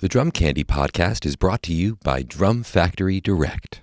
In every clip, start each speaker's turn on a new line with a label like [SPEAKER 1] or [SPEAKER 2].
[SPEAKER 1] The Drum Candy podcast is brought to you by Drum Factory Direct.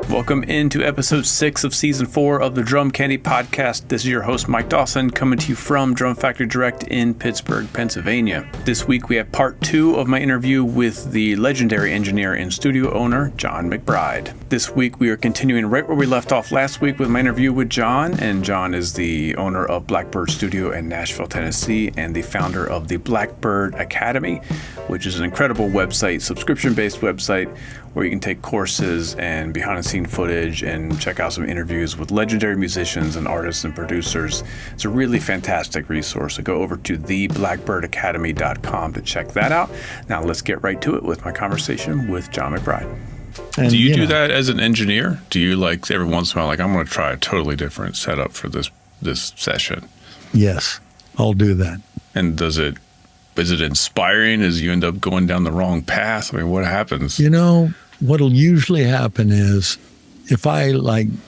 [SPEAKER 2] Welcome into episode 6 of season 4 of the Drum Candy podcast. This is your host, Mike Dawson, coming to you from Drum Factory Direct in Pittsburgh, Pennsylvania. This week we have part 2 of my interview with the legendary engineer and studio owner, John McBride. This week we are continuing right where we left off last week with my interview with John, and John is the owner of Blackbird Studio in Nashville, Tennessee, and the founder of the Blackbird Academy, which is an incredible website, subscription-based website, where you can take courses and behind-the-scenes footage and check out some interviews with legendary musicians and artists and producers. It's a really fantastic resource. So go over to theblackbirdacademy.com to check that out. Now let's get right to it with my conversation with John McBride.
[SPEAKER 3] And, do you do that as an engineer? Do you like every once in a while, like I'm going to try a totally different setup for this session?
[SPEAKER 4] Yes, I'll do that.
[SPEAKER 3] And is it inspiring as you end up going down the wrong path? I mean, what happens?
[SPEAKER 4] You know, what'll usually happen is if I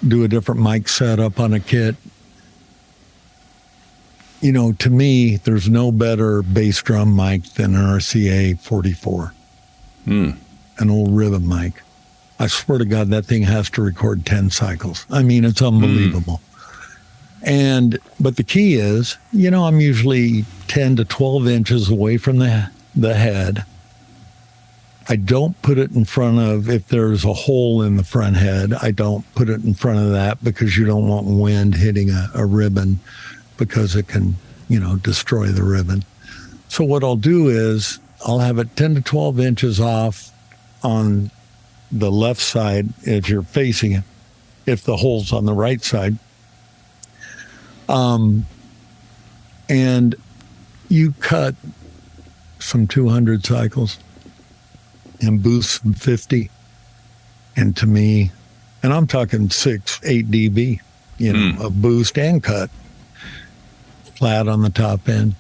[SPEAKER 4] do a different mic setup on a kit, you know, to me, there's no better bass drum mic than an RCA 44, an old ribbon mic. I swear to God, that thing has to record 10 cycles. I mean, it's unbelievable. But the key is, you know, I'm usually 10 to 12 inches away from the head. I don't put it in front of, if there's a hole in the front head, I don't put it in front of that because you don't want wind hitting a ribbon because it can, you know, destroy the ribbon. So what I'll do is I'll have it 10 to 12 inches off on the left side if you're facing it, if the hole's on the right side. And you cut some 200 cycles and boost some 50. And to me, and I'm talking 6, 8 dB, you know, of boost and cut flat on the top end.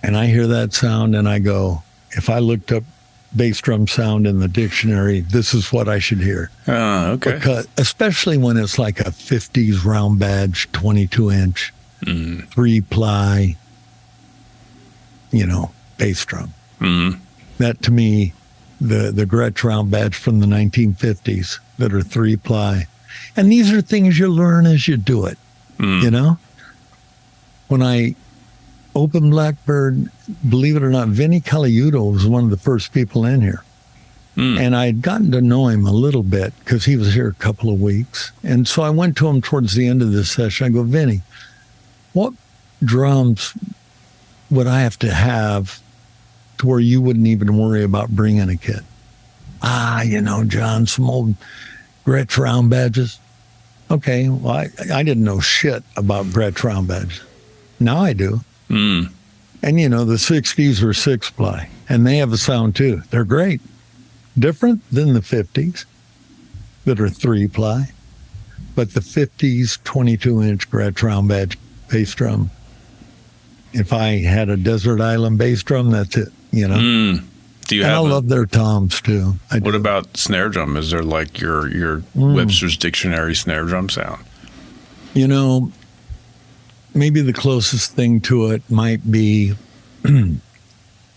[SPEAKER 4] And I hear that sound and I go, if I looked up bass drum sound in the dictionary, this is what I should hear.
[SPEAKER 3] Okay.
[SPEAKER 4] Because, especially when it's like a 50s round badge, 22-inch, 3-ply, you know, bass drum. That, to me, the Gretsch round badge from the 1950s that are 3-ply. And these are things you learn as you do it, you know? When I opened Blackbird, believe it or not, Vinny Caliuto was one of the first people in here. And I had gotten to know him a little bit because he was here a couple of weeks. And so I went to him towards the end of this session. I go, Vinny, what drums would I have to where you wouldn't even worry about bringing a kit? You know, John, some old Gretsch round badges. Okay, well, I didn't know shit about Gretsch round badges. Now I do. And, you know, the 60s are 6-ply, and they have a sound, too. They're great. Different than the 50s that are 3-ply. But the 50s 22-inch Gretsch round badge bass drum, if I had a desert island bass drum, that's it, you know? I love their toms, too.
[SPEAKER 3] What about snare drum? Is there like your Webster's Dictionary snare drum sound?
[SPEAKER 4] You know, maybe the closest thing to it might be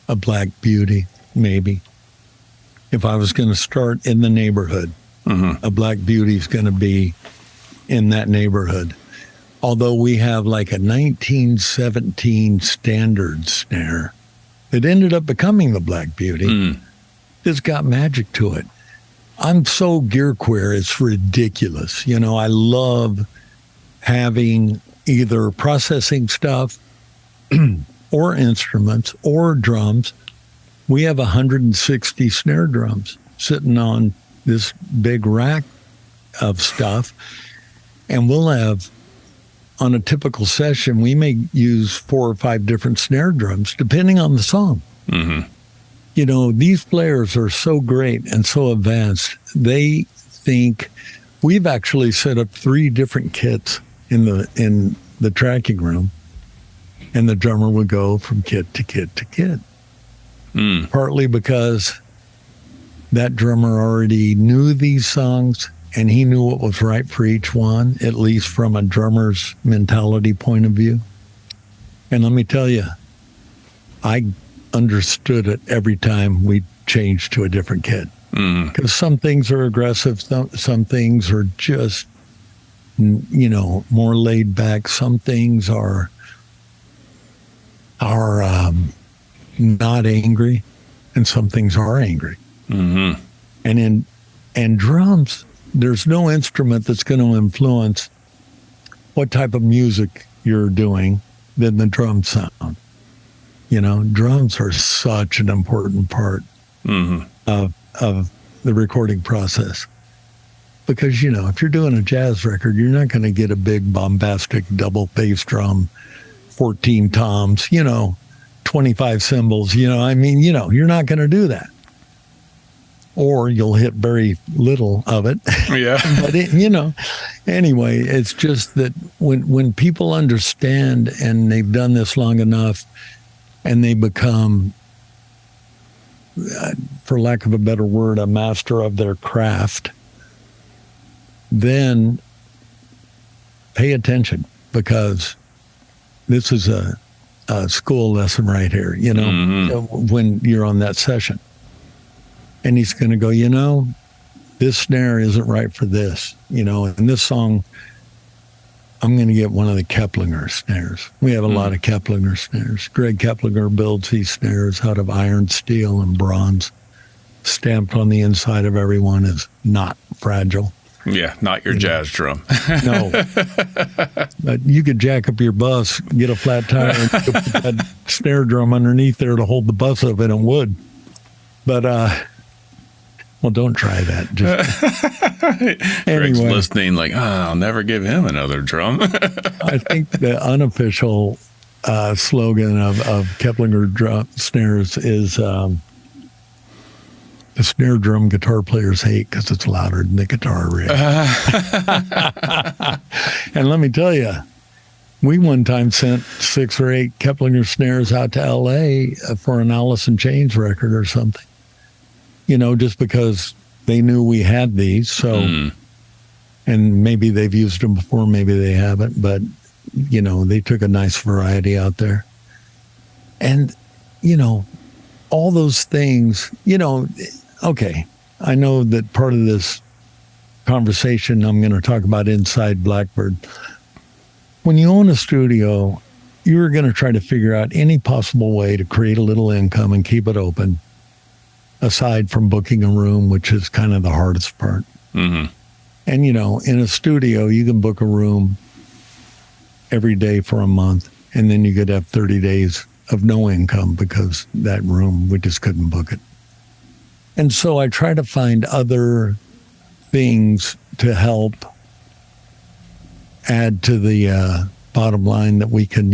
[SPEAKER 4] a Black Beauty, maybe. If I was going to start in the neighborhood, a Black Beauty is going to be in that neighborhood. Although we have like a 1917 standard snare that ended up becoming the Black Beauty. It's got magic to it. I'm so gear queer, it's ridiculous. You know, I love having either processing stuff or instruments or drums. We have 160 snare drums sitting on this big rack of stuff. And we'll have, on a typical session, we may use 4 or 5 different snare drums, depending on the song. You know, these players are so great and so advanced. They think we've actually set up 3 different kits in the tracking room, and the drummer would go from kit to kit to kit. Partly because that drummer already knew these songs and he knew what was right for each one, at least from a drummer's mentality point of view. And let me tell you, I understood it every time we changed to a different kit. Because some things are aggressive, some things are just, more laid back. Some things are not angry, and some things are angry. And in drums, there's no instrument that's going to influence what type of music you're doing than the drum sound. Drums are such an important part of the recording process. Because, if you're doing a jazz record, you're not going to get a big bombastic double bass drum, 14 toms, 25 cymbals, you're not going to do that. Or you'll hit very little of it.
[SPEAKER 3] Yeah.
[SPEAKER 4] But, anyway, it's just that when people understand and they've done this long enough and they become, for lack of a better word, a master of their craft, then pay attention, because this is a school lesson right here, when you're on that session. And he's going to go, this snare isn't right for this. In this song, I'm going to get one of the Keplinger snares. We have a lot of Keplinger snares. Greg Keplinger builds these snares out of iron, steel, and bronze. Stamped on the inside of every one is not fragile.
[SPEAKER 3] Yeah, not your jazz drum.
[SPEAKER 4] No. But you could jack up your bus, get a flat tire, and put that snare drum underneath there to hold the bus up, and it would. But, well, don't try that. Just
[SPEAKER 3] Greg's
[SPEAKER 4] anyway,
[SPEAKER 3] listening like, I'll never give him another drum.
[SPEAKER 4] I think the unofficial slogan of Keplinger drum snares is the snare drum guitar players hate because it's louder than the guitar riff. And let me tell you, we one time sent 6 or 8 Keplinger snares out to L.A. for an Alice in Chains record or something. Just because they knew we had these. So, and maybe they've used them before, maybe they haven't, but, they took a nice variety out there. And, all those things, okay, I know that part of this conversation I'm going to talk about inside Blackbird. When you own a studio, you're going to try to figure out any possible way to create a little income and keep it open, aside from booking a room, which is kind of the hardest part. And, in a studio, you can book a room every day for a month, and then you could have 30 days of no income because that room, we just couldn't book it. And so I try to find other things to help add to the bottom line that we can,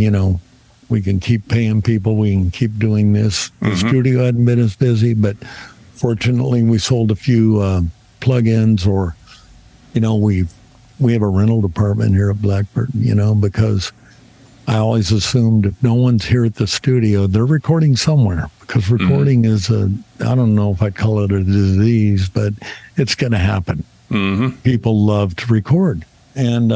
[SPEAKER 4] we can keep paying people. We can keep doing this. The studio hadn't been as busy, but fortunately we sold a few plug-ins, or, we have a rental department here at Blackbird, because I always assumed if no one's here at the studio, they're recording somewhere, because recording is I don't know if I call it a disease, but it's going to happen. People love to record. And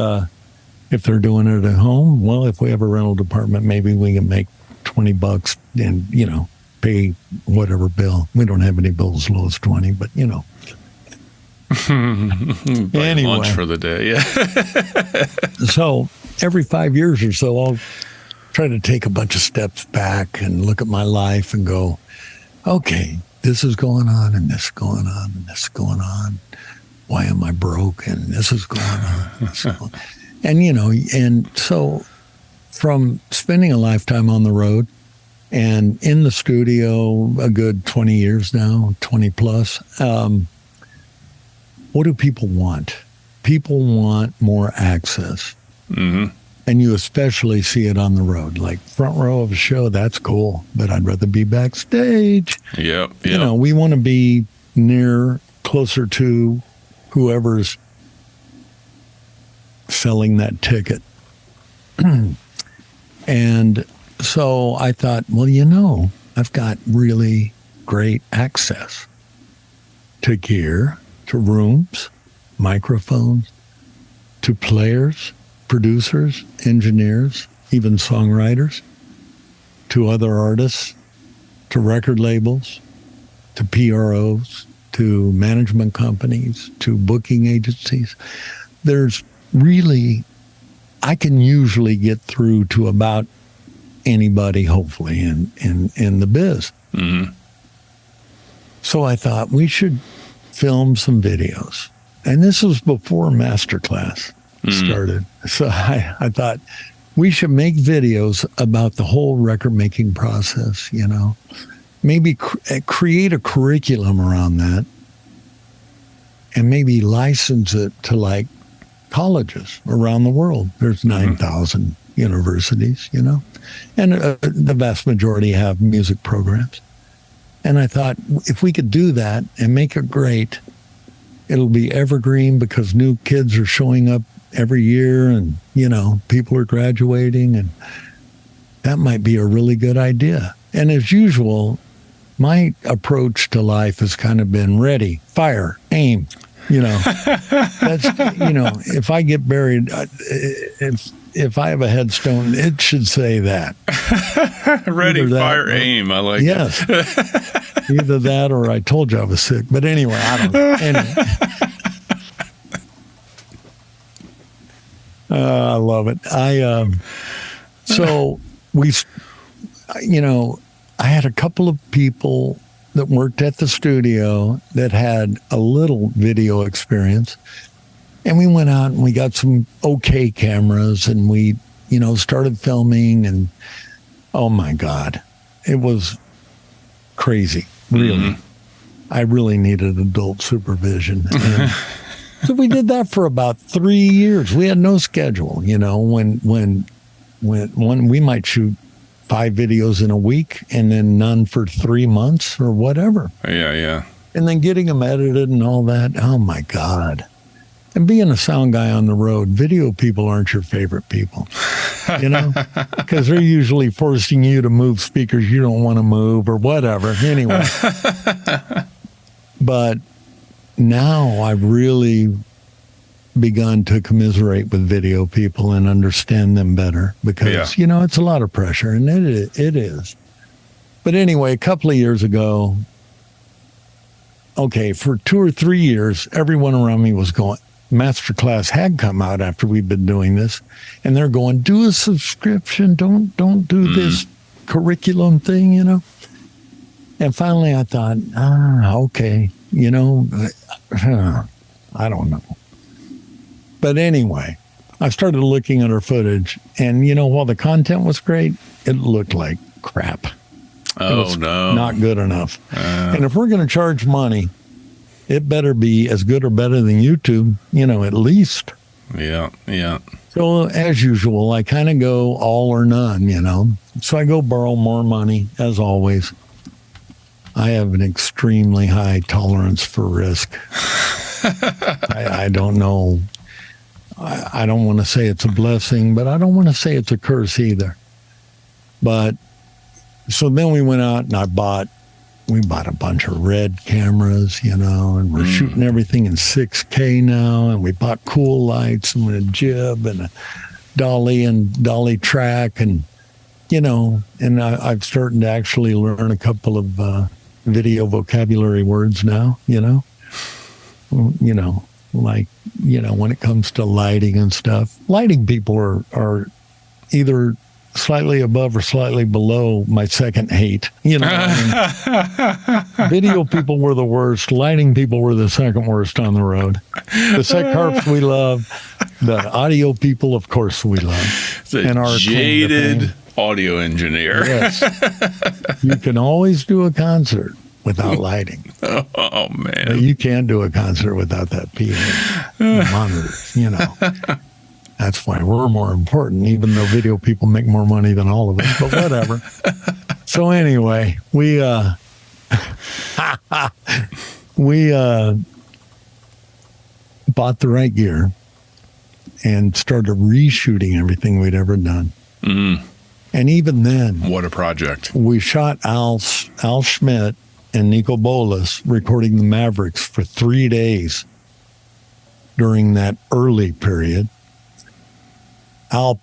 [SPEAKER 4] if they're doing it at home, well, if we have a rental department, maybe we can make $20 and, pay whatever bill. We don't have any bills as low as 20, but,
[SPEAKER 3] Anyway. Lunch for the day, yeah.
[SPEAKER 4] So every 5 years or so, I'll try to take a bunch of steps back and look at my life and go, okay, this is going on, and this is going on, and this is going on. Why am I broke? And this is going on. This is going on. And, and so from spending a lifetime on the road and in the studio a good 20 years now, 20 plus, what do people want? People want more access. And you especially see it on the road. Like front row of a show, that's cool, but I'd rather be backstage.
[SPEAKER 3] Yep.
[SPEAKER 4] We want to be closer to whoever's selling that ticket. And so I thought, well, I've got really great access to gear, to rooms, microphones, to players, producers, engineers, even songwriters. to other artists, to record labels, to PROs, to management companies, to booking agencies. There's really, I can usually get through to about anybody, hopefully, in the biz.
[SPEAKER 3] Mm-hmm.
[SPEAKER 4] So I thought we should film some videos. And this was before Masterclass started. So I thought we should make videos about the whole record making process, you know. Maybe create a curriculum around that and maybe license it to like colleges around the world. There's 9,000 universities, you know, and the vast majority have music programs. And I thought if we could do that and make it great, it'll be evergreen because new kids are showing up every year and, you know, people are graduating, and that might be a really good idea. And as usual, my approach to life has kind of been ready, fire, aim, you know. That's, you know, if I get buried, if I have a headstone, it should say that.
[SPEAKER 3] Ready, fire, aim. I like
[SPEAKER 4] it. Either that or I told you I was sick. But anyway, I don't know. Anyway. I love it. So we, you know, I had a couple of people that worked at the studio that had a little video experience. And we went out and we got some okay cameras and we, you know, started filming, and oh my God, it was crazy, really. Mm-hmm. I really needed adult supervision. And so we did that for about 3 years. We had no schedule, you know, when we might shoot 5 videos in a week and then none for 3 months or whatever.
[SPEAKER 3] Yeah.
[SPEAKER 4] And then getting them edited and all that. Oh my God. And being a sound guy on the road, video people aren't your favorite people, you know, because they're usually forcing you to move speakers you don't want to move or whatever. Anyway. But now I've really begun to commiserate with video people and understand them better because, you know, it's a lot of pressure, and it is. But anyway, a couple of years ago, okay, for 2 or 3 years, everyone around me was going, Masterclass had come out after we'd been doing this, and they're going, do a subscription, don't do this curriculum thing, you know. And finally I thought, okay, you know, I don't know. But anyway, I started looking at our footage, and, you know, while the content was great, it looked like crap.
[SPEAKER 3] Oh, no.
[SPEAKER 4] Not good enough. And if we're going to charge money, it better be as good or better than YouTube, you know, at least.
[SPEAKER 3] Yeah.
[SPEAKER 4] So as usual, I kind of go all or none, you know. So I go borrow more money, as always. I have an extremely high tolerance for risk. I don't know. I don't want to say it's a blessing, but I don't want to say it's a curse either. But so then we went out and we bought a bunch of red cameras, you know, and we're shooting everything in 6K now. And we bought cool lights and a jib and a dolly track, and, you know, and I've started to actually learn a couple of video vocabulary words now, you know, like, you know, when it comes to lighting and stuff. Lighting people are either slightly above or slightly below my second hate. You know, I mean, video people were the worst. Lighting people were the second worst on the road. The set carps we love. The audio people, of course, we love.
[SPEAKER 3] And our jaded audio engineer.
[SPEAKER 4] Yes. You can always do a concert without lighting.
[SPEAKER 3] Oh man.
[SPEAKER 4] But you can't do a concert without that PA monitors, you know. That's why we're more important, even though video people make more money than all of us, but whatever. So anyway, we bought the right gear and started reshooting everything we'd ever done.
[SPEAKER 3] Mm.
[SPEAKER 4] And even then,
[SPEAKER 3] what a project.
[SPEAKER 4] We shot Al Schmidt and Nico Bolas recording the Mavericks for 3 days during that early period. Al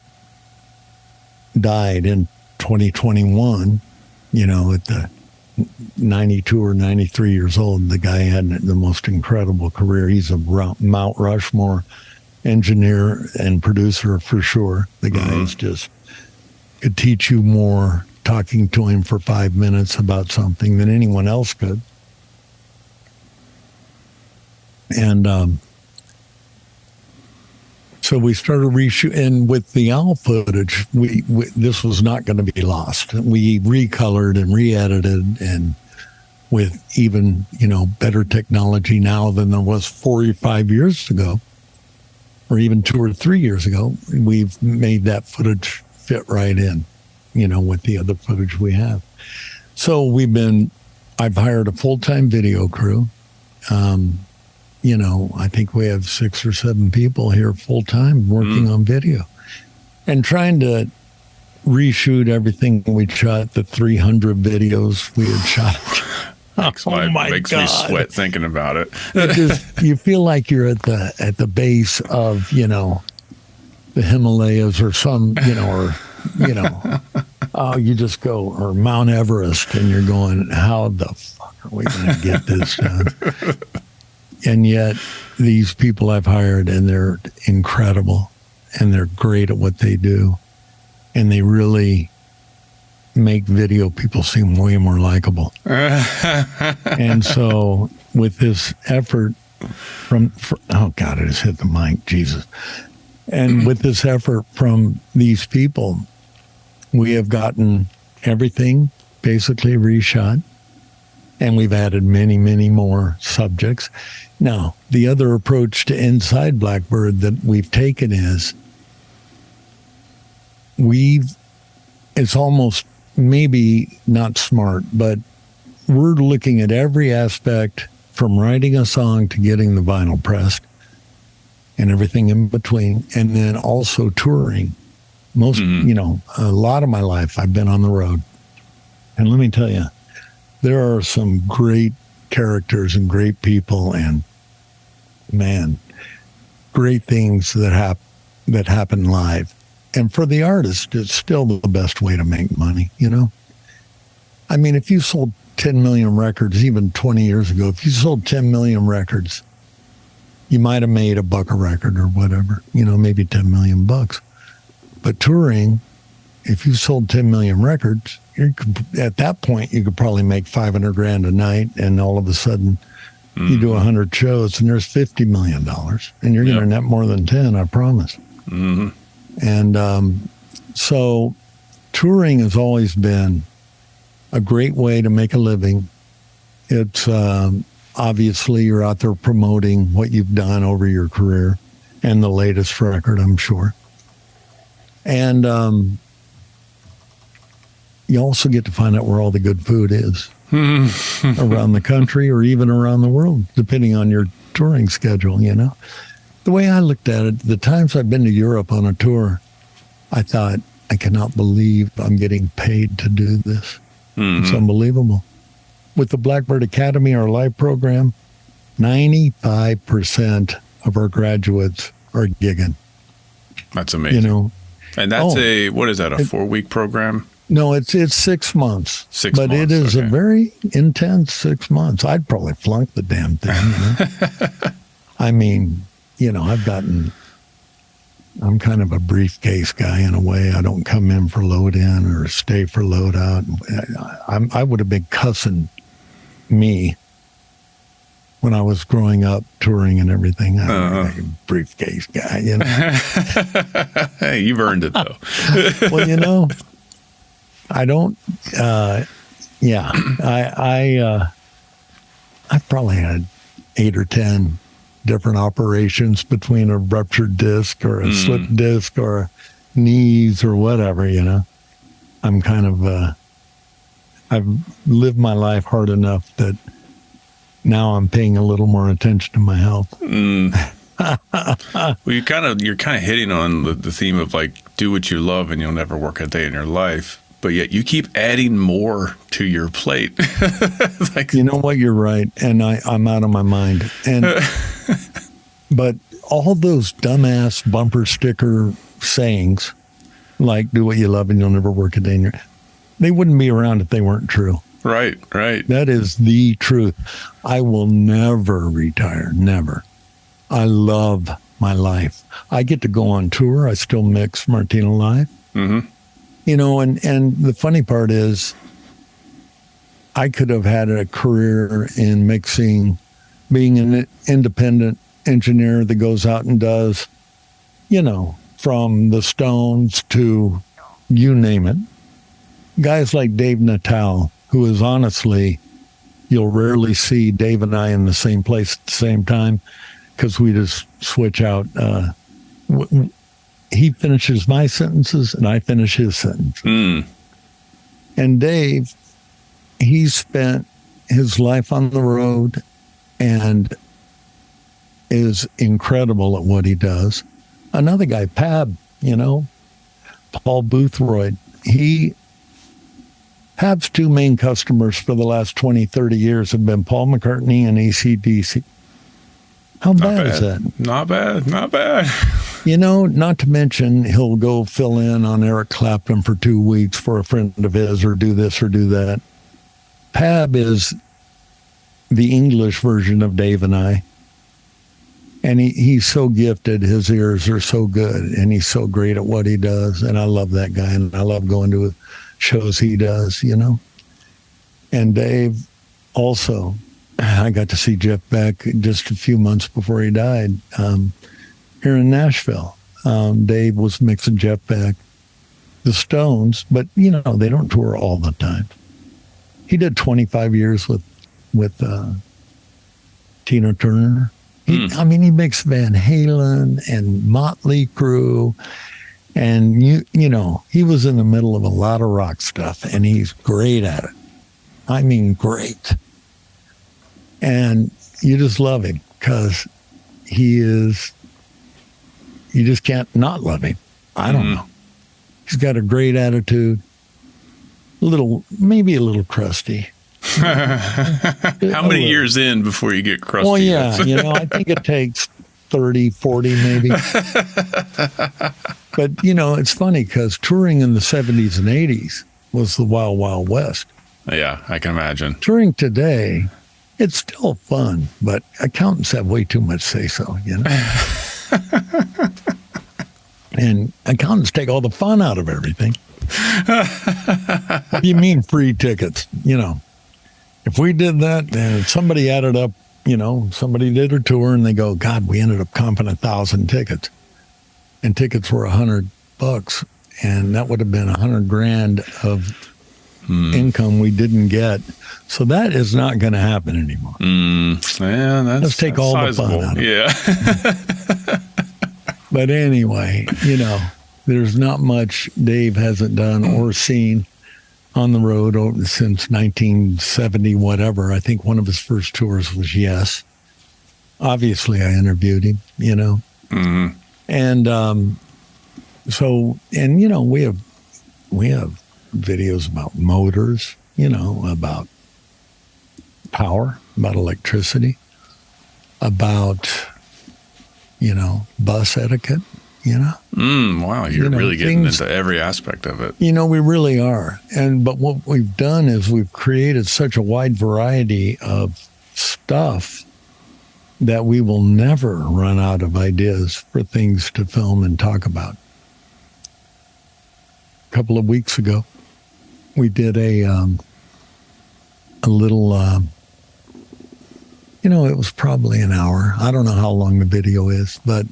[SPEAKER 4] died in 2021, at the 92 or 93 years old, the guy had the most incredible career. He's a Mount Rushmore engineer and producer for sure. The guy is just could teach you more talking to him for 5 minutes about something than anyone else could. And so we started reshooting, and with the owl footage, we this was not going to be lost. We recolored and re-edited, and with even, better technology now than there was 4 or 5 years ago, or even 2 or 3 years ago, we've made that footage fit right in, with the other footage we have. So I've hired a full-time video crew. I think we have 6 or 7 people here full-time working on video and trying to reshoot everything we shot, the 300 videos we had shot.
[SPEAKER 3] Makes me sweat thinking about it.
[SPEAKER 4] You feel like you're at the base of, the Himalayas or some, you just go, or Mount Everest, and you're going, how the fuck are we going to get this done? And yet these people I've hired, and they're incredible, and they're great at what they do. And they really make video people seem way more likable. And so with this effort oh God, I just hit the mic, Jesus. And with this effort from these people, we have gotten everything basically reshot. And we've added many, many more subjects. Now, the other approach to Inside Blackbird that we've taken is it's almost maybe not smart, but we're looking at every aspect from writing a song to getting the vinyl pressed and everything in between, and then also touring. A lot of my life I've been on the road. And let me tell you, there are some great characters and great people and, man, great things that happen live. And for the artist, it's still the best way to make money, I mean, if you sold 10 million records, even 20 years ago, if you sold 10 million records, you might have made $1 a record or whatever, maybe 10 million bucks. But touring, if you sold 10 million records, at that point, you could probably make $500,000 a night, and all of a sudden, you do 100 shows, and there's $50 million, and you're going to net more than 10, I promise. Mm-hmm. And so, touring has always been a great way to make a living. It's obviously you're out there promoting what you've done over your career, and the latest record, I'm sure. And you also get to find out where all the good food is around the country or even around the world, depending on your touring schedule, The way I looked at it, the times I've been to Europe on a tour, I thought, I cannot believe I'm getting paid to do this. Mm-hmm. It's unbelievable. With the Blackbird Academy, our live program, 95% of our graduates are gigging.
[SPEAKER 3] That's amazing. And that's what is that, a 4-week program?
[SPEAKER 4] No, it's 6 months.
[SPEAKER 3] 6 months.
[SPEAKER 4] But it is a very intense 6 months. I'd probably flunk the damn thing. I mean, I'm kind of a briefcase guy in a way. I don't come in for load in or stay for load out. I would have been cussing me when I was growing up, touring and everything. I'm like a briefcase guy,
[SPEAKER 3] Hey, you've earned it, though.
[SPEAKER 4] Well, I don't, I've probably had 8 or 10 different operations between a ruptured disc or a slipped disc or knees or whatever, I'm kind of, I've lived my life hard enough that now I'm paying a little more attention to my health.
[SPEAKER 3] Well, you're kind of hitting on the theme of like, do what you love and you'll never work a day in your life. But yet you keep adding more to your plate.
[SPEAKER 4] You know what? You're right. And I'm out of my mind. And but all those dumbass bumper sticker sayings, like do what you love and you'll never work a day in your, they wouldn't be around if they weren't true.
[SPEAKER 3] Right.
[SPEAKER 4] That is the truth. I will never retire. Never. I love my life. I get to go on tour. I still mix Martino live.
[SPEAKER 3] Mm-hmm.
[SPEAKER 4] You know, and the funny part is I could have had a career in mixing, being an independent engineer that goes out and does, you know, from the Stones to you name it. Guys like Dave Natal, who is honestly, you'll rarely see Dave and I in the same place at the same time because we just switch out. He finishes my sentences and I finish his sentence.
[SPEAKER 3] Mm.
[SPEAKER 4] And Dave, he spent his life on the road and is incredible at what he does. Another guy, Pab, you know, Paul Boothroyd, Pab's two main customers for the last 20, 30 years have been Paul McCartney and AC/DC. How bad is that?
[SPEAKER 3] Not bad.
[SPEAKER 4] You know, not to mention he'll go fill in on Eric Clapton for 2 weeks for a friend of his or do this or do that. Pab is the English version of Dave and I. And he's so gifted. His ears are so good. And he's so great at what he does. And I love that guy. And I love going to shows he does, you know. And Dave also, I got to see Jeff Beck just a few months before he died here in Nashville. Dave was mixing Jeff Beck, the Stones, but, you know, they don't tour all the time. He did 25 years with Tina Turner. I mean, he mixed Van Halen and Motley Crue. And, you know, he was in the middle of a lot of rock stuff, and he's great at it. I mean, great. And you just love him because you just can't not love him. I don't know. He's got a great attitude, maybe a little crusty.
[SPEAKER 3] How many years in before you get crusty?
[SPEAKER 4] Well, yeah, you know, I think it takes 30, 40 maybe. But, you know, it's funny because touring in the 70s and 80s was the Wild Wild West.
[SPEAKER 3] Yeah, I can imagine.
[SPEAKER 4] Touring today, it's still fun, but accountants have way too much say-so, you know? And accountants take all the fun out of everything. What do you mean free tickets? You know, if we did that and somebody added up, you know, somebody did a tour and they go, God, we ended up comping 1,000 tickets. And tickets were $100. And that would have been $100,000 of income we didn't get. So that is not going to happen anymore.
[SPEAKER 3] Yeah,
[SPEAKER 4] let's take all
[SPEAKER 3] sizable.
[SPEAKER 4] The fun out of it.
[SPEAKER 3] Yeah.
[SPEAKER 4] But anyway, you know, there's not much Dave hasn't done or seen on the road since 1970, whatever. I think one of his first tours was Yes. Obviously, I interviewed him, you know.
[SPEAKER 3] Mm-hmm.
[SPEAKER 4] And and, you know, we have videos about motors, you know, about power, about electricity, about, you know, bus etiquette, you know.
[SPEAKER 3] Wow, you're really getting into every aspect of it.
[SPEAKER 4] You know, we really are. But what we've done is we've created such a wide variety of stuff that we will never run out of ideas for things to film and talk about. A couple of weeks ago, we did a little, you know, it was probably an hour. I don't know how long the video is, but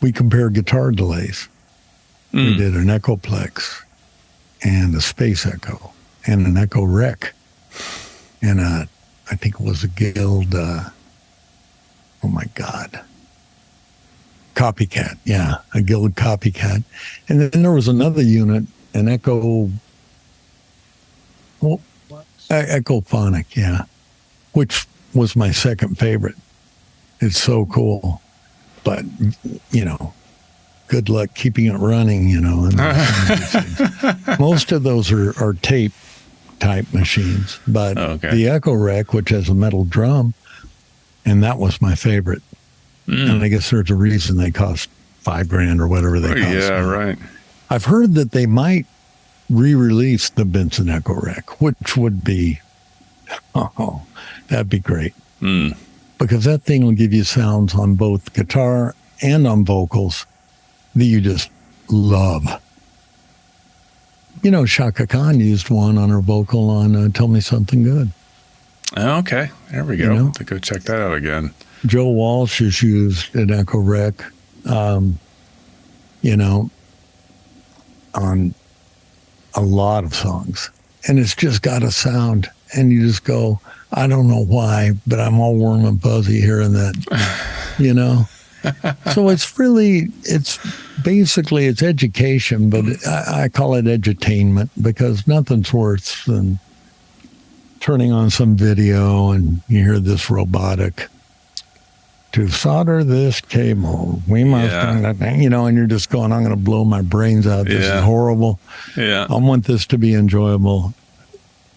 [SPEAKER 4] we compared guitar delays. We did an Echoplex and a Space Echo and an Echo Rec and I think it was a Guild, oh my God, Copycat. Yeah, a Guild Copycat. And then there was another unit, an Echophonic, yeah, which was my second favorite. It's so cool. But, you know, good luck keeping it running, you know. And most of those are tape type machines. But the Echo Rec, which has a metal drum, and that was my favorite. And I guess there's a reason they cost $5,000 or whatever they cost.
[SPEAKER 3] Yeah, right.
[SPEAKER 4] I've heard that they might re-release the Benson Echo Rec, which would be, that'd be great. Because that thing will give you sounds on both guitar and on vocals that you just love. You know, Shaka Khan used one on her vocal on Tell Me Something Good.
[SPEAKER 3] Okay, there we go.
[SPEAKER 4] You know?
[SPEAKER 3] Have to go check that out again.
[SPEAKER 4] Joe Walsh has used an Echo Rec, you know, on a lot of songs. And it's just got a sound. And you just go, I don't know why, but I'm all warm and fuzzy hearing that, you know? So it's basically education, but I call it edutainment because nothing's worse than turning on some video and you hear this robotic, to solder this cable, we must, you know, and you're just going, I'm going to blow my brains out. This is horrible. Yeah. I want this to be enjoyable.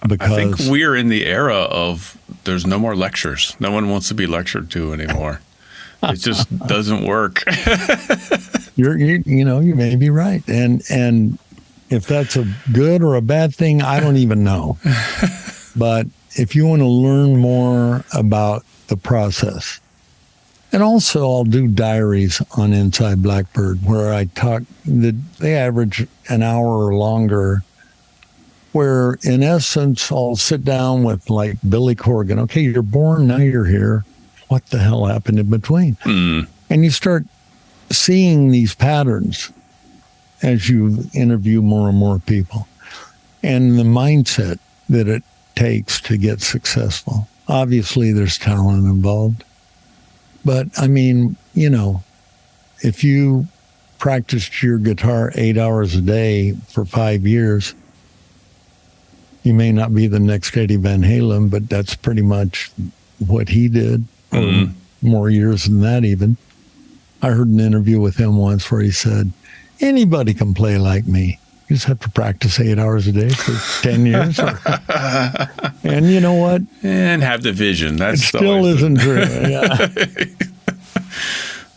[SPEAKER 4] Because
[SPEAKER 3] I think we're in the era of there's no more lectures. No one wants to be lectured to anymore. It just doesn't work.
[SPEAKER 4] You know, you may be right. And if that's a good or a bad thing, I don't even know. But if you want to learn more about the process, and also I'll do diaries on Inside Blackbird where I talk, they average an hour or longer, where in essence, I'll sit down with like Billy Corgan. Okay, you're born, now you're here. What the hell happened in between? And you start seeing these patterns as you interview more and more people and the mindset that it takes to get successful. Obviously, there's talent involved. But I mean, you know, if you practiced your guitar 8 hours a day for 5 years, you may not be the next Eddie Van Halen, but that's pretty much what he did, or more years than that even. I heard an interview with him once where he said, anybody can play like me. You just have to practice 8 hours a day for 10 years. And you know what?
[SPEAKER 3] And have the vision. That
[SPEAKER 4] still isn't true. Yeah.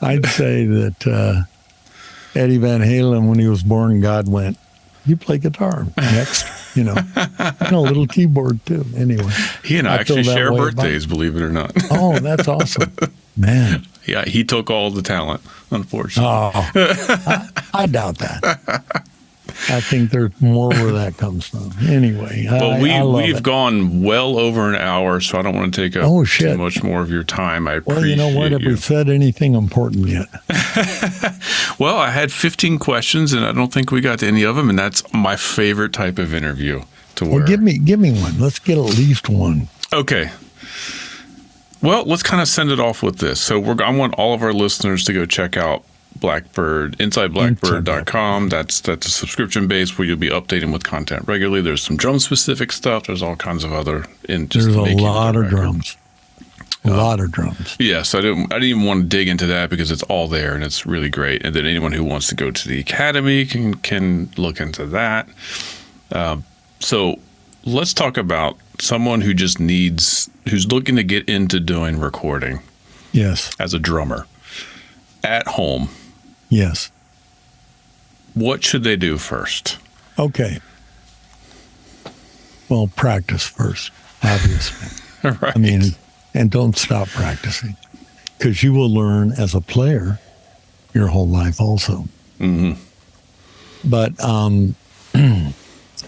[SPEAKER 4] I'd say that Eddie Van Halen, when he was born, God went, you play guitar. Next, you know, and a little keyboard too. Anyway.
[SPEAKER 3] He and I actually share birthdays, believe it or not.
[SPEAKER 4] Oh, that's awesome. Man.
[SPEAKER 3] Yeah, he took all the talent, unfortunately.
[SPEAKER 4] Oh, I doubt that. I think there's more where that comes from. Anyway,
[SPEAKER 3] well, we've gone well over an hour, so I don't want to take up too much more of your time. I appreciate
[SPEAKER 4] you know what? Have we said anything important yet?
[SPEAKER 3] Well, I had 15 questions, and I don't think we got to any of them, and that's my favorite type of interview.
[SPEAKER 4] Well, give me one. Let's get at least one.
[SPEAKER 3] Okay. Well, let's kind of send it off with this. So I want all of our listeners to go check out Blackbird, InsideBlackbird.com. That's a subscription base where you'll be updating with content regularly. There's some drum specific stuff. There's all kinds of other. There's
[SPEAKER 4] a lot of drums. A lot of drums.
[SPEAKER 3] Yes, I didn't even want to dig into that because it's all there and it's really great. And then anyone who wants to go to the academy can look into that. So let's talk about someone who just who's looking to get into doing recording.
[SPEAKER 4] Yes.
[SPEAKER 3] As a drummer at home.
[SPEAKER 4] Yes.
[SPEAKER 3] What should they do first?
[SPEAKER 4] Okay. Well, practice first, obviously.
[SPEAKER 3] Right.
[SPEAKER 4] I mean, and don't stop practicing because you will learn as a player your whole life also. Mm-hmm. But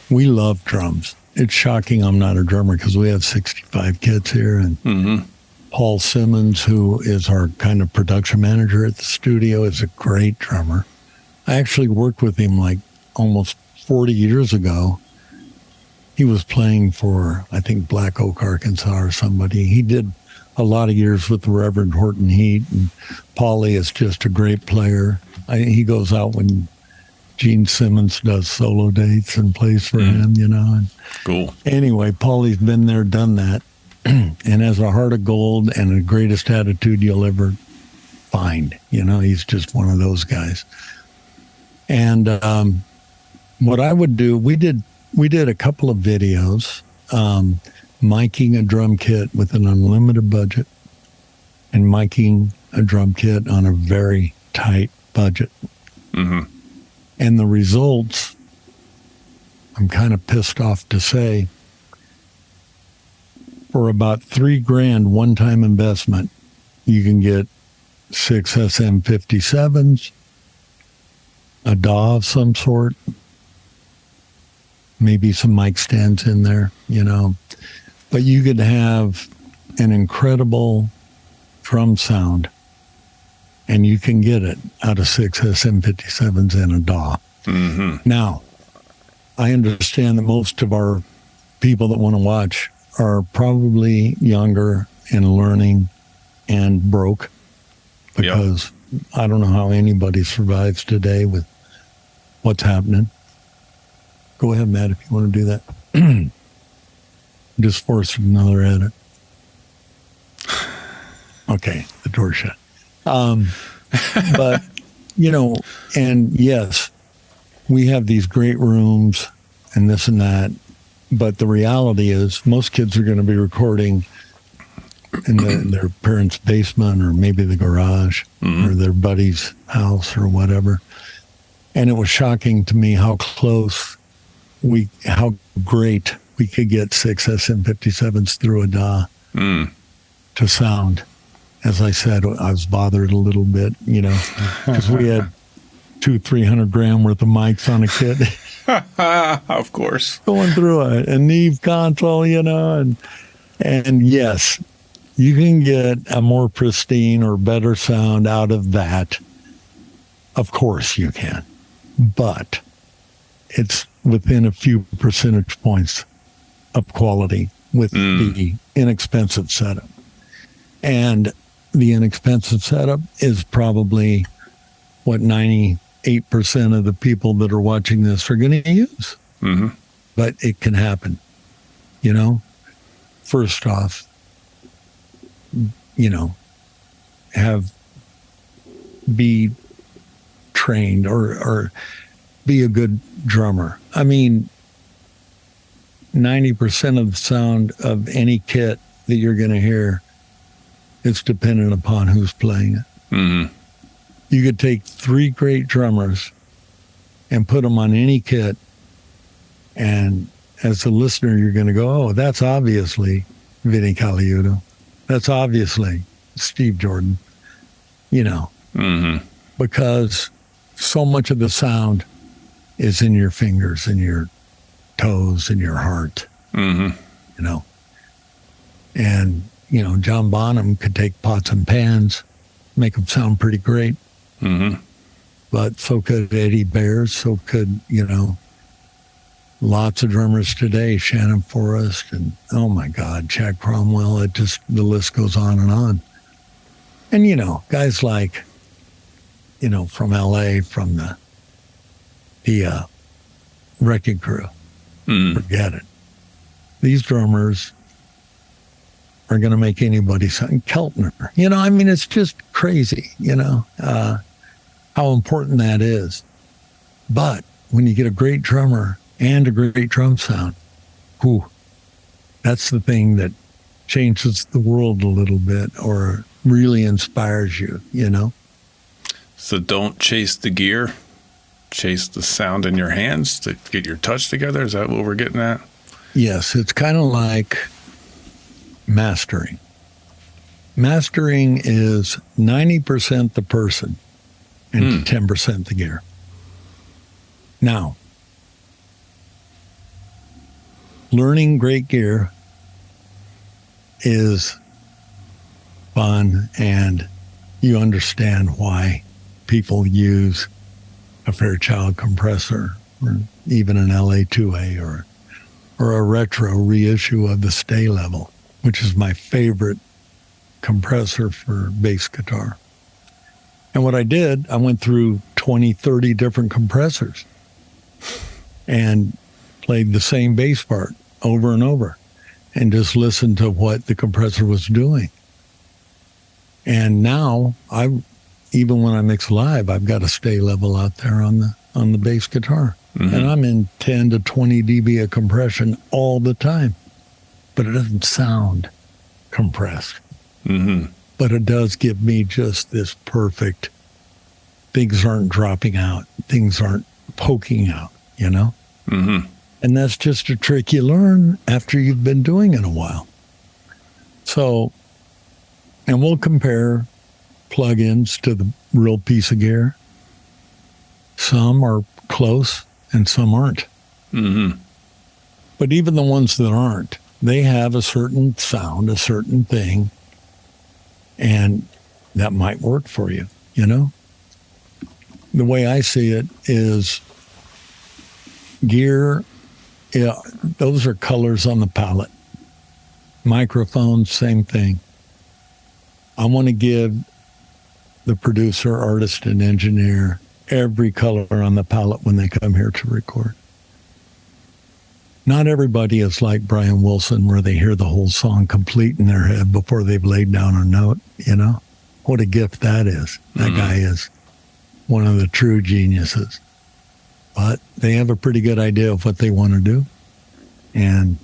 [SPEAKER 4] we love drums. It's shocking I'm not a drummer because we have 65 kids here. And Paul Simmons, who is our kind of production manager at the studio, is a great drummer. I actually worked with him like almost 40 years ago. He was playing for, I think, Black Oak, Arkansas or somebody. He did a lot of years with the Reverend Horton Heat. And Paulie is just a great player. He goes out when Gene Simmons does solo dates and plays for him, you know. And
[SPEAKER 3] cool.
[SPEAKER 4] Anyway, Paulie's been there, done that, and has a heart of gold and the greatest attitude you'll ever find. You know, he's just one of those guys. And what I would do, we did a couple of videos, miking a drum kit with an unlimited budget and miking a drum kit on a very tight budget. Mm-hmm. And the results I'm kind of pissed off to say, for about $3,000 one-time investment, you can get 6 SM57s, a DAW of some sort, maybe some mic stands in there, but you could have an incredible drum sound, and you can get it out of 6 SM57s and a DAW.
[SPEAKER 3] Mm-hmm.
[SPEAKER 4] Now, I understand that most of our people that want to watch are probably younger and learning and broke, because I don't know how anybody survives today with what's happening. Go ahead, Matt, if you want to do that. Just force another edit. Okay, the door shut. But, and yes, we have these great rooms and this and that, but the reality is most kids are going to be recording in their parents' basement or maybe the garage or their buddy's house or whatever. And it was shocking to me how great we could get 6 SM57s through a DAW to sound. As I said, I was bothered a little bit, because we had 200-300 grand worth of mics on a kit.
[SPEAKER 3] Of course.
[SPEAKER 4] Going through a Neve console, and yes, you can get a more pristine or better sound out of that. Of course you can. But it's within a few percentage points of quality with the inexpensive setup. And the inexpensive setup is probably what 98% of the people that are watching this are going to use. Mm-hmm. But it can happen. First off, be trained or be a good drummer. I mean, 90% of the sound of any kit that you're going to hear is dependent upon who's playing it. Mm-hmm. You could take 3 great drummers and put them on any kit, and as a listener, you're going to go, oh, that's obviously Vinnie Colaiuta. That's obviously Steve Jordan, because so much of the sound is in your fingers and your toes and your heart, and, John Bonham could take pots and pans, make them sound pretty great. Mm-hmm. But so could Eddie Bears, so could, lots of drummers today, Shannon Forrest, and oh my God, Chad Cromwell. The list goes on and on. And, guys like, from LA, from the Wrecking Crew, forget it. These drummers are going to make anybody sound. Keltner, it's just crazy, how important that is. But when you get a great drummer and a great drum sound, that's the thing that changes the world a little bit or really inspires you,
[SPEAKER 3] So don't chase the gear, chase the sound in your hands to get your touch together. Is that what we're getting at?
[SPEAKER 4] Yes, it's kind of like mastering. Mastering is 90% the person and 10% the gear. Now, learning great gear is fun, and you understand why people use a Fairchild compressor or even an LA2A or a retro reissue of the Stay Level, which is my favorite compressor for bass guitar. And what I did, I went through 20, 30 different compressors and played the same bass part over and over and just listened to what the compressor was doing. And now, even when I mix live, I've got a Stay Level out there on the bass guitar. Mm-hmm. And I'm in 10 to 20 dB of compression all the time. But it doesn't sound compressed. Mm-hmm. But it does give me just this perfect, things aren't dropping out, things aren't poking out,
[SPEAKER 3] Mm-hmm.
[SPEAKER 4] And that's just a trick you learn after you've been doing it a while. So, and we'll compare plugins to the real piece of gear. Some are close and some aren't.
[SPEAKER 3] Mm-hmm.
[SPEAKER 4] But even the ones that aren't, they have a certain sound, a certain thing, and that might work for you, you know? The way I see it is gear, yeah, those are colors on the palette. Microphones, same thing. I want to give the producer, artist, and engineer every color on the palette when they come here to record. Not everybody is like Brian Wilson, where they hear the whole song complete in their head before they've laid down a note, you know? What a gift that is. That guy is one of the true geniuses. But they have a pretty good idea of what they want to do. And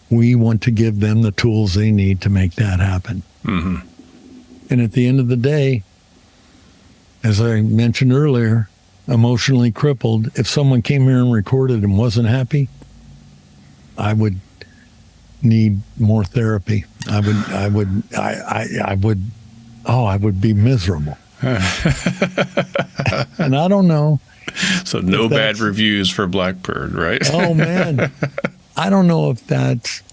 [SPEAKER 4] we want to give them the tools they need to make that happen.
[SPEAKER 3] Mm-hmm.
[SPEAKER 4] And at the end of the day, as I mentioned earlier, emotionally crippled, if someone came here and recorded and wasn't happy, I would need more therapy. I would be miserable. And I don't know.
[SPEAKER 3] So no bad reviews for Blackbird, right?
[SPEAKER 4] Oh, man. I don't know if that's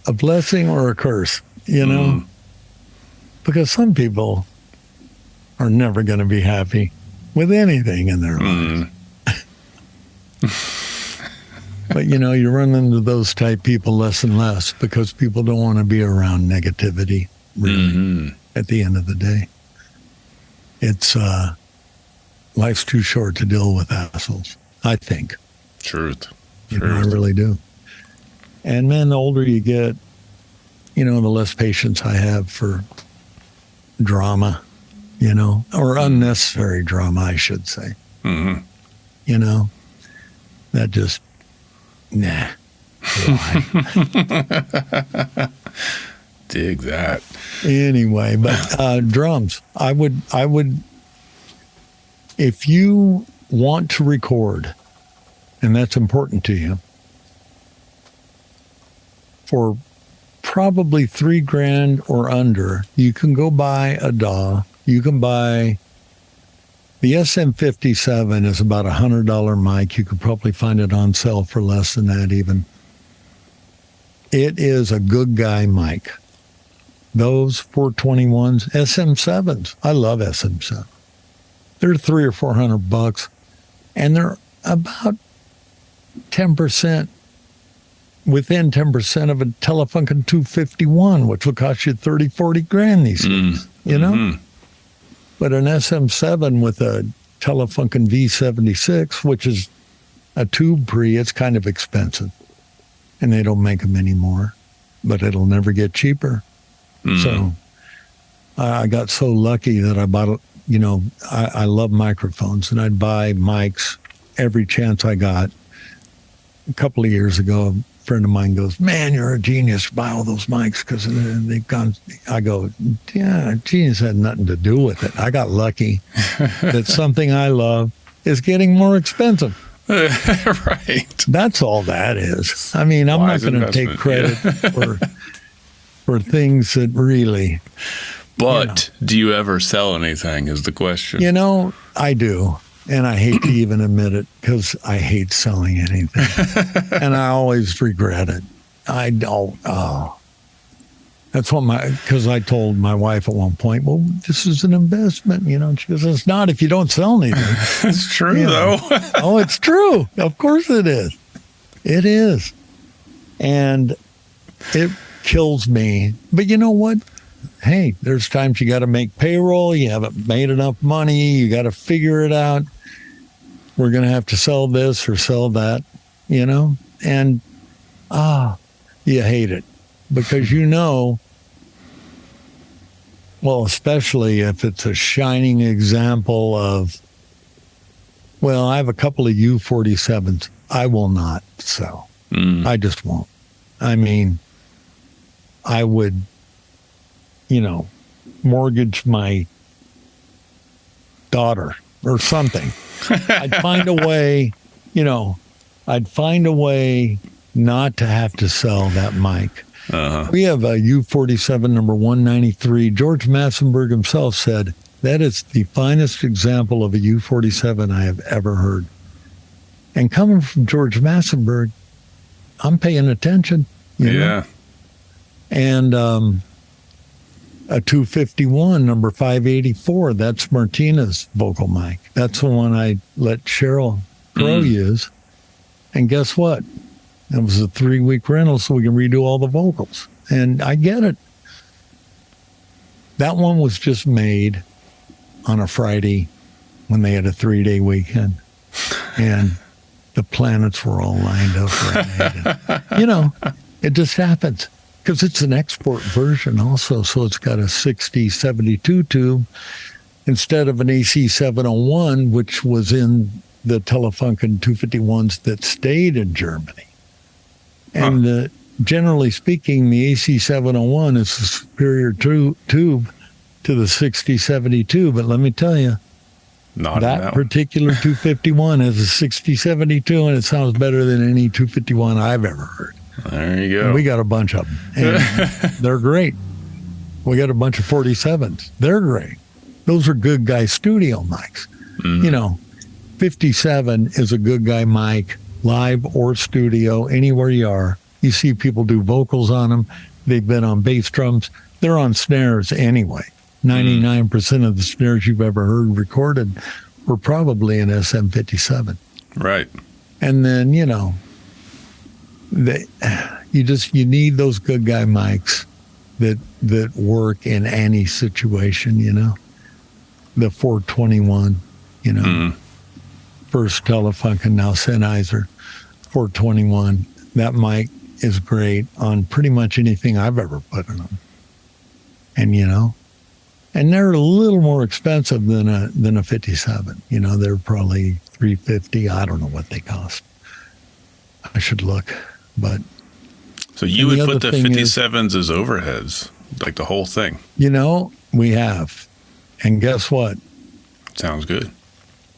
[SPEAKER 4] a blessing or a curse, you know? Because some people are never going to be happy with anything in their lives. But, you know, you run into those type people less and less because people don't want to be around negativity, really, at the end of the day. It's, life's too short to deal with assholes, I think.
[SPEAKER 3] Truth.
[SPEAKER 4] You know, I really do. And, man, the older you get, you know, the less patience I have for drama, you know, or unnecessary drama, I should say.
[SPEAKER 3] Mm-hmm.
[SPEAKER 4] You know, that just, nah. Why?
[SPEAKER 3] Dig that.
[SPEAKER 4] Anyway, but drums, I would, if you want to record, and that's important to you, for probably $3,000 or under, you can go buy a DAW. You can buy the SM57 is about $100 mic. You could probably find it on sale for less than that even. It is a good guy mic. Those 421s, SM7s, I love SM7. They're $300 or $400, and they're about 10%, within 10% of a Telefunken 251, which will cost you 30, 40 grand these days, you know? But an SM7 with a Telefunken V76, which is a tube pre, it's kind of expensive. And they don't make them anymore, but it'll never get cheaper. So I got so lucky that I bought, you know, I love microphones, and I'd buy mics every chance I got. A couple of years ago, a friend of mine goes, "Man, you're a genius. Buy all those mics because they've gone." I go, "Yeah, genius had nothing to do with it. I got lucky that something I love is getting more expensive."
[SPEAKER 3] Right.
[SPEAKER 4] That's all that is. I mean, I'm not going to take credit for things that really.
[SPEAKER 3] But do you ever sell anything is the question.
[SPEAKER 4] You know, I do. And I hate to even admit it because I hate selling anything. And I always regret it. I don't. Oh. That's what because I told my wife at one point, well, this is an investment, you know. And she goes, it's not if you don't sell anything.
[SPEAKER 3] It's true, though.
[SPEAKER 4] Oh, it's true. Of course it is. It is. And it kills me. But you know what? Hey, there's times you got to make payroll. You haven't made enough money. You got to figure it out. We're going to have to sell this or sell that, you know? And, you hate it because you know, well, especially if it's a shining example of, well, I have a couple of U47s. I will not sell. I just won't. I mean, I would, you know, mortgage my daughter or something. I'd find a way, you know, I'd find a way not to have to sell that mic. We have a U47 number 193. George Massenberg himself said, that is the finest example of a U47 I have ever heard. And coming from George Massenberg, I'm paying attention. You know? And a 251 number 584, that's Martina's vocal mic. That's the one I let Cheryl Crow use. And guess what? It was a 3-week rental so we can redo all the vocals. And I get it. That one was just made on a Friday when they had a 3-day weekend. And the planets were all lined up right. And, you know, it just happens. Because it's an export version also. So it's got a 6072 tube instead of an AC701, which was in the Telefunken 251s that stayed in Germany. And generally speaking, the AC701 is a superior tube to the 6072. But let me tell you, that particular 251 has a 6072, and it sounds better than any 251 I've ever heard.
[SPEAKER 3] There you go.
[SPEAKER 4] And we got a bunch of them, and they're great. We got a bunch of 47s. They're great. Those are good guy studio mics. You know, 57 is a good guy mic, live or studio, anywhere you are. You see people do vocals on them. They've been on bass drums. They're on snares anyway. 99% of the snares you've ever heard recorded were probably an SM57.
[SPEAKER 3] Right.
[SPEAKER 4] And then, you know, you need those good guy mics that work in any situation, you know. The 421, you know, first Telefunken, now Sennheiser, 421. That mic is great on pretty much anything I've ever put in them. And, you know, and they're a little more expensive than a 57. You know, they're probably $350. I don't know what they cost. I should look, but.
[SPEAKER 3] So you would put the 57s as overheads, like the whole thing.
[SPEAKER 4] You know, we have. And guess what?
[SPEAKER 3] Sounds good.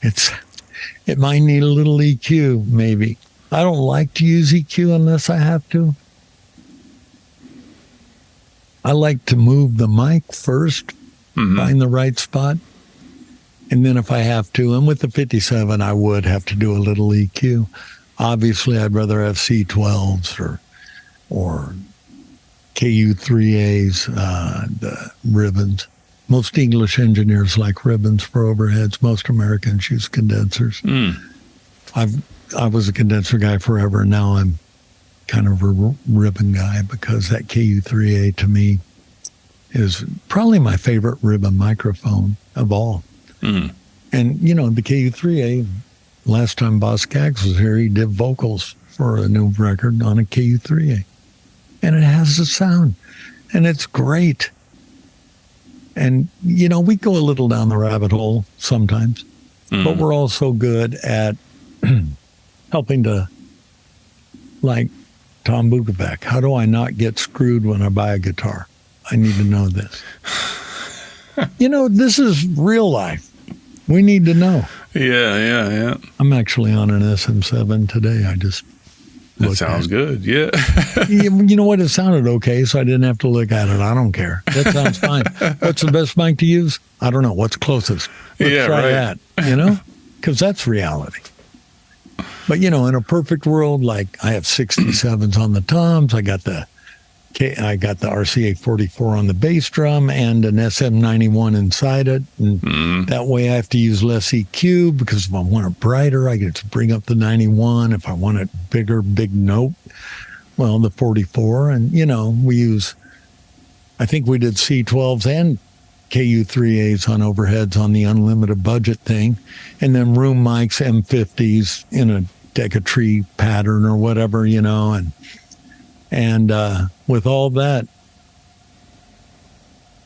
[SPEAKER 4] It might need a little EQ, maybe. I don't like to use EQ unless I have to. I like to move the mic first, find the right spot. And then if I have to, and with the 57, I would have to do a little EQ. Obviously, I'd rather have C12s or KU3As, the ribbons. Most English engineers like ribbons for overheads. Most Americans use condensers. I was a condenser guy forever, and now I'm kind of a ribbon guy because that KU3A to me is probably my favorite ribbon microphone of all. And, you know, the KU3A, last time Boss Skaggs was here, he did vocals for a new record on a KU3A. And it has a sound, and it's great. And, you know, we go a little down the rabbit hole sometimes, but we're also good at helping to, like Tom Bukovac, how do I not get screwed when I buy a guitar? I need to know this. You know, this is real life. We need to know.
[SPEAKER 3] Yeah.
[SPEAKER 4] I'm actually on an SM7 today. I just
[SPEAKER 3] That sounds good. Yeah.
[SPEAKER 4] You know what? It sounded okay, so I didn't have to look at it. I don't care. That sounds fine. What's the best mic to use? I don't know. What's closest? Let's try that, you know? Because that's reality. But, you know, in a perfect world, like I have 67s on the toms. I got the RCA 44 on the bass drum and an SM91 inside it. And that way I have to use less EQ because if I want it brighter, I get to bring up the 91. If I want it bigger, big note, well, the 44. And, you know, I think we did C12s and KU3As on overheads on the unlimited budget thing. And then room mics, M50s in a Decatree pattern or whatever, you know, and with all that,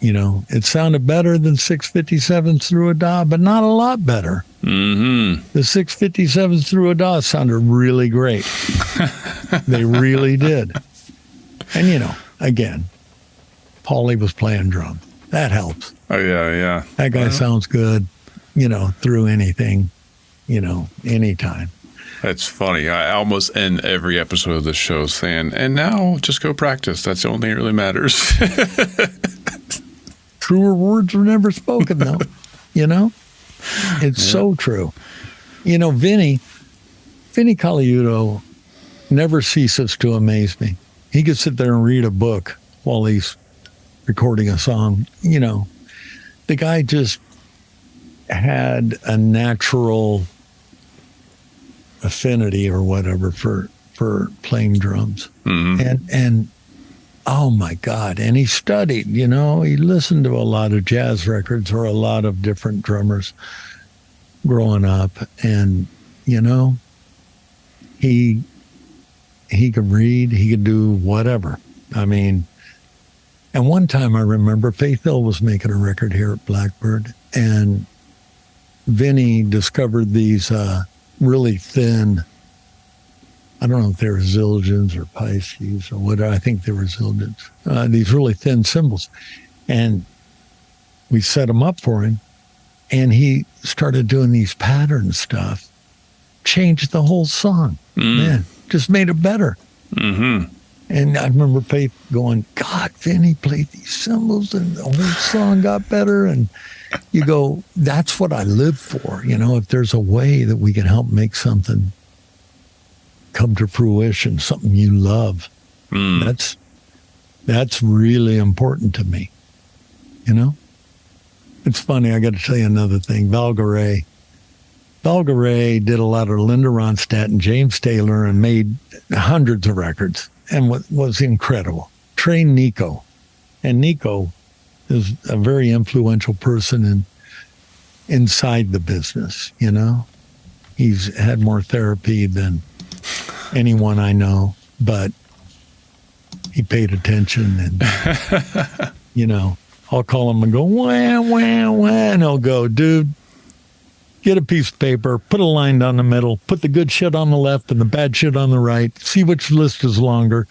[SPEAKER 4] you know, it sounded better than 657s through a DAW, but not a lot better. The 657s through a DAW sounded really great. They really did. And, you know, again, Paulie was playing drums. That helps.
[SPEAKER 3] Oh, yeah.
[SPEAKER 4] That guy sounds good, you know, through anything, you know, anytime.
[SPEAKER 3] That's funny. I almost end every episode of the show saying, and now just go practice. That's the only thing that really matters.
[SPEAKER 4] Truer words were never spoken, though. It's so true. Vinny Colaiuto never ceases to amaze me. He could sit there and read a book while he's recording a song. The guy just had a natural affinity or whatever for playing drums. Mm-hmm. And oh my God. And he studied, he listened to a lot of jazz records or a lot of different drummers growing up. And, he could read, he could do whatever. I mean, and one time I remember Faith Hill was making a record here at Blackbird, and Vinny discovered these really thin, I don't know if they were Zildjians or Pisces or whatever. I think they were Zildjians. These really thin cymbals. And we set them up for him, and he started doing these pattern stuff. Changed the whole song. Man, just made it better. Mm-hmm. And I remember Faith going, God, Vinny played these cymbals and the whole song got better. And you go, that's what I live for. If there's a way that we can help make something come to fruition, something you love, that's really important to me. It's funny, I got to tell you another thing. Val Garay did a lot of Linda Ronstadt and James Taylor and made hundreds of records and was incredible. Trained Nico. And Nico is a very influential person inside the business, He's had more therapy than anyone I know, but he paid attention and, I'll call him and go, wah, wah, wah, and he'll go, dude, get a piece of paper, put a line down the middle, put the good shit on the left and the bad shit on the right, see which list is longer.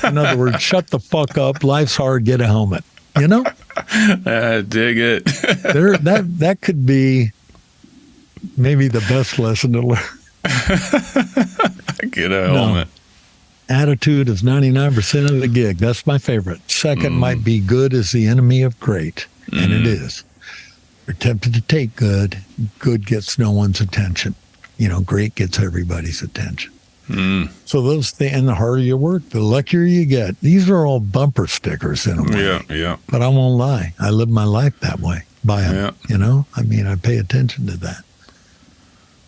[SPEAKER 4] In other words, shut the fuck up, life's hard, get a helmet,
[SPEAKER 3] I dig it.
[SPEAKER 4] that could be maybe the best lesson to learn.
[SPEAKER 3] Get a helmet.
[SPEAKER 4] No. Attitude is 99% of the gig. That's my favorite. Second might be good is the enemy of great. And it is. You're tempted to take good. Good gets no one's attention. Great gets everybody's attention. So those things, and the harder you work, the luckier you get. These are all bumper stickers in a way.
[SPEAKER 3] Yeah.
[SPEAKER 4] But I won't lie. I live my life that way by them. Yeah. I mean, I pay attention to that.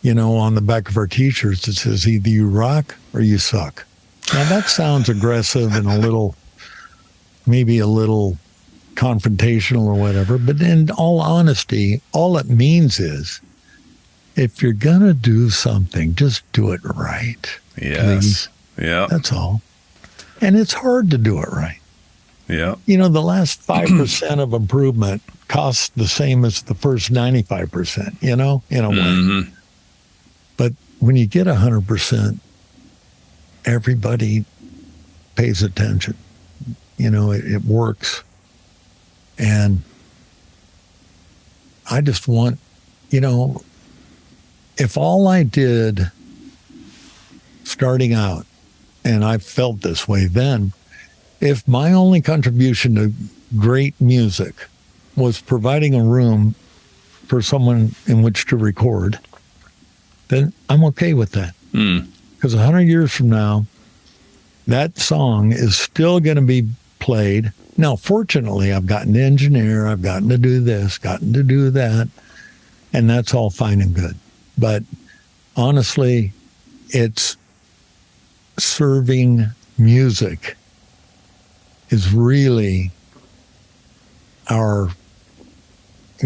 [SPEAKER 4] On the back of our t-shirts, it says either you rock or you suck. Now that sounds aggressive and maybe a little confrontational or whatever, but in all honesty, all it means is if you're going to do something, just do it right.
[SPEAKER 3] Yes.
[SPEAKER 4] Please.
[SPEAKER 3] Yeah.
[SPEAKER 4] That's all. And it's hard to do it right.
[SPEAKER 3] Yeah.
[SPEAKER 4] The last 5% of improvement costs the same as the first 95%, in a way. But when you get 100%, everybody pays attention. It works. And I just want, if all I did starting out, and I felt this way then, if my only contribution to great music was providing a room for someone in which to record, then I'm okay with that. Because 100 years from now, that song is still going to be played. Now, fortunately, I've gotten to engineer, I've gotten to do this, gotten to do that, and that's all fine and good. But honestly, it's serving music is really our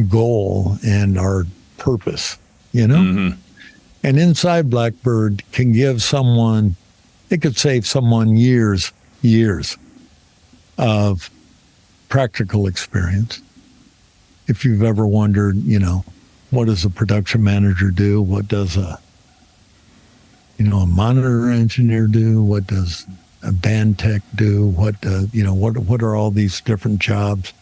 [SPEAKER 4] goal and our purpose, And inside Blackbird can give someone, it could save someone years of practical experience. If you've ever wondered, what does a production manager do? What does a monitor engineer do? What does a band tech do? What are all these different jobs?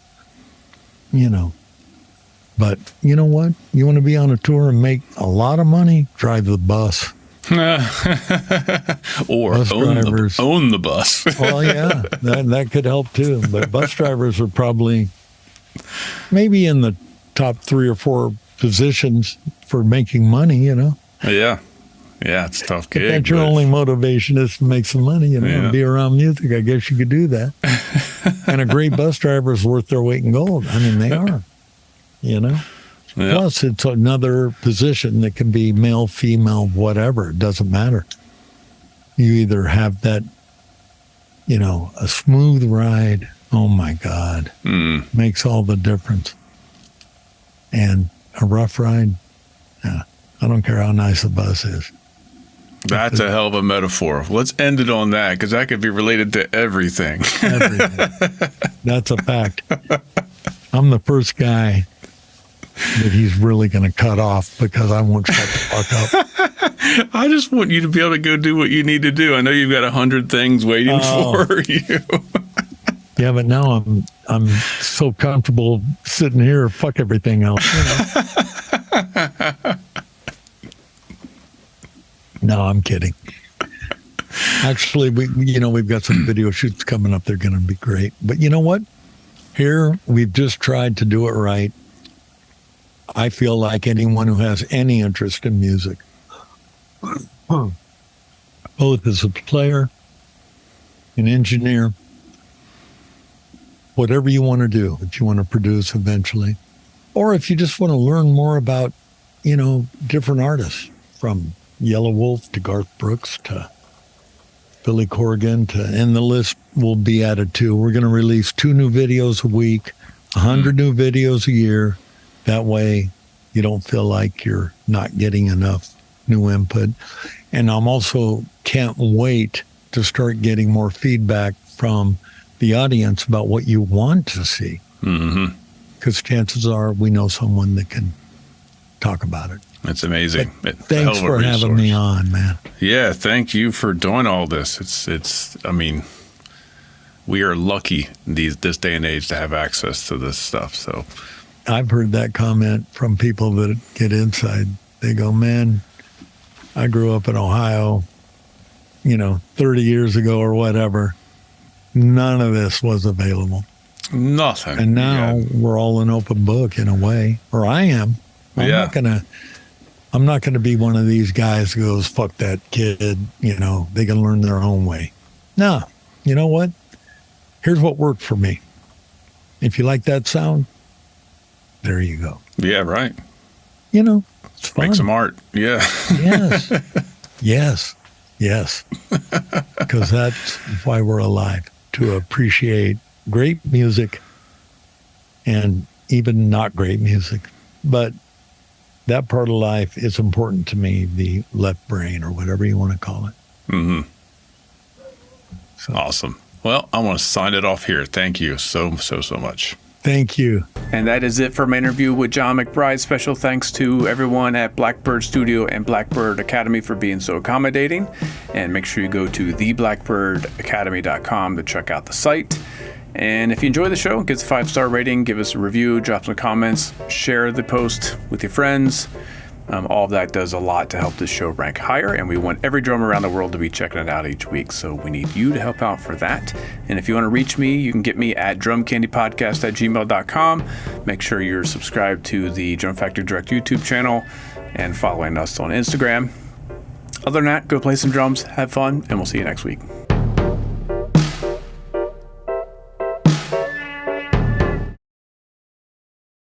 [SPEAKER 4] But you know what? You want to be on a tour and make a lot of money? Drive the bus.
[SPEAKER 3] Or
[SPEAKER 4] Bus drivers.
[SPEAKER 3] own the bus.
[SPEAKER 4] Well, yeah, that could help too. But bus drivers are probably maybe in the top 3 or 4 positions for making money, you know.
[SPEAKER 3] Yeah. Yeah, it's a tough gig.
[SPEAKER 4] If that's your only motivation is to make some money, you know, and be around music, I guess you could do that. And a great bus driver is worth their weight in gold. I mean, they are, you know.
[SPEAKER 3] Yeah.
[SPEAKER 4] Plus, it's another position that can be male, female, whatever. It doesn't matter. You either have that, you know, a smooth ride. Oh, my God. Makes all the difference. And a rough ride, I don't care how nice the bus is.
[SPEAKER 3] That's a hell of a metaphor. Let's end it on that, because that could be related to everything.
[SPEAKER 4] Everything. That's a fact. I'm the first guy that he's really going to cut off because I won't shut the fuck up.
[SPEAKER 3] I just want you to be able to go do what you need to do. I know you've got 100 things waiting for you.
[SPEAKER 4] Yeah, but now I'm so comfortable sitting here. Fuck everything else. You know? No, I'm kidding. Actually, we've got some video shoots coming up. They're going to be great. But you know what? Here, we've just tried to do it right. I feel like anyone who has any interest in music, both as a player, an engineer, whatever you want to do, if you want to produce eventually, or if you just want to learn more about, you know, different artists, from Yellow Wolf to Garth Brooks to Billy Corgan and the list will be added too. We're going to release 2 new videos a week, 100 new videos a year. That way you don't feel like you're not getting enough new input. And I'm also can't wait to start getting more feedback from the audience about what you want to see. Because chances are we know someone that can talk about it.
[SPEAKER 3] It's amazing.
[SPEAKER 4] Thanks for having me on, man.
[SPEAKER 3] Yeah, thank you for doing all this. I mean, we are lucky this day and age to have access to this stuff. So
[SPEAKER 4] I've heard that comment from people that get inside. They go, man, I grew up in Ohio, 30 years ago or whatever. None of this was available.
[SPEAKER 3] Nothing.
[SPEAKER 4] And now we're all an open book in a way, or I am. I'm not gonna be one of these guys who goes, fuck that kid, they can learn their own way. No, you know what? Here's what worked for me. If you like that sound, there you go.
[SPEAKER 3] Yeah, right.
[SPEAKER 4] It's fun.
[SPEAKER 3] Make some art. Yeah.
[SPEAKER 4] Yes. Because that's why we're alive, to appreciate great music and even not great music. But that part of life is important to me, the left brain or whatever you want to call it.
[SPEAKER 3] Mm-hmm.
[SPEAKER 4] So.
[SPEAKER 3] Awesome. Well, I want to sign it off here. Thank you so much.
[SPEAKER 4] Thank you.
[SPEAKER 2] And that is it for my interview with John McBride. Special thanks to everyone at Blackbird Studio and Blackbird Academy for being so accommodating. And make sure you go to theblackbirdacademy.com to check out the site. And if you enjoy the show, give us a 5-star rating, give us a review, drop some comments, share the post with your friends. All of that does a lot to help this show rank higher, and we want every drummer around the world to be checking it out each week, so we need you to help out for that. And if you want to reach me, you can get me at drumcandypodcast@gmail.com. Make sure you're subscribed to the Drum Factory Direct YouTube channel and following us on Instagram. Other than that, go play some drums, have fun, and we'll see you next week.